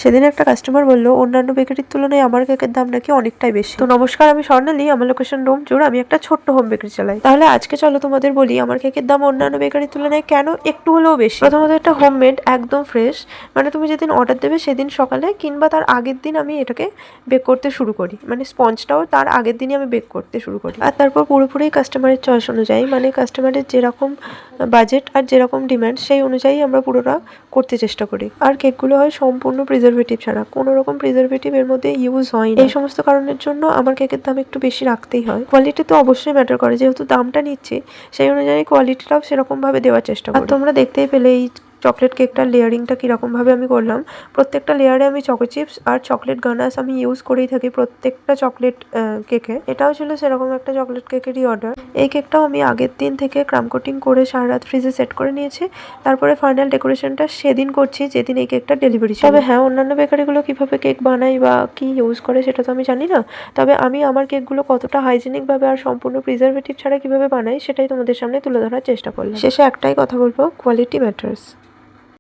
সেদিন একটা কাস্টমার বললো অন্যান্য বেকারির তুলনায় আমার কেকের দাম নাকি অনেকটাই বেশি। তো নমস্কার, আমি স্বর্ণালী, আমার লোকেশন ডোমজুড়। আমি একটা ছোট্ট হোম বেকারি চালাই। তাহলে আজকে চলো তোমাদের বলি আমার কেকের দাম অন্যান্য বেকারির তুলনায় কেন একটু হলেও বেশি। প্রথমত, এটা হোমমেড, একদম ফ্রেশ। মানে তুমি যেদিন অর্ডার দেবে সেদিন সকালে কিংবা তার আগের দিন আমি এটাকে বেক করতে শুরু করি, মানে স্পঞ্জটাও তার আগের দিনই আমি বেক করতে শুরু করি। আর তারপর পুরোপুরি কাস্টমারের চয়েস অনুযায়ী, মানে কাস্টমারের যেরকম বাজেট আর যেরকম ডিমান্ড সেই অনুযায়ী আমরা পুরোটা করতে চেষ্টা করি। আর কেকগুলো হয় সম্পূর্ণ প্রিজারভেটিভ ছাড়া, কোনো রকম প্রিজারভেটিভ এর মধ্যে ইউজ হয় না। এই সমস্ত কারণের জন্য আমার কেকের দাম একটু বেশি রাখতেই হয়। কোয়ালিটি তো অবশ্যই ম্যাটার করে, যেহেতু দামটা নিচ্ছি সেই অনুযায়ী কোয়ালিটিটাও সেরকম ভাবে দেওয়ার চেষ্টা করি। আর তোমরা দেখতেই পেলে এই চকলেট কেকটার লেয়ারিংটা কীরকম ভাবে আমি করলাম। প্রত্যেকটা লেয়ারে আমি চকো চিপস আর চকলেট গানাশ আমি ইউজ করেই থাকি প্রত্যেকটা চকলেট কেকে। এটাও ছিল সেরকম একটা চকলেট কেকেরই অর্ডার। এই কেকটাও আমি আগের দিন থেকে ক্রাম কোটিং করে সারা রাত ফ্রিজে সেট করে নিয়েছি। তারপরে ফাইনাল ডেকোরেশনটা সেদিন করছি যেদিন এই কেকটা ডেলিভারি ছিল। তবে হ্যাঁ, অন্যান্য বেকারিগুলো কিভাবে কেক বানায় বা কি ইউজ করে সেটা তো আমি জানি না। তবে আমি আমার কেকগুলো কতটা হাইজেনিকভাবে আর সম্পূর্ণ প্রিজারভেটিভ ছাড়া কিভাবে বানাই সেটাই তোমাদের সামনে তুলে ধরার চেষ্টা করলাম। শেষে একটাই কথা বলবো, কোয়ালিটি ম্যাটার্স।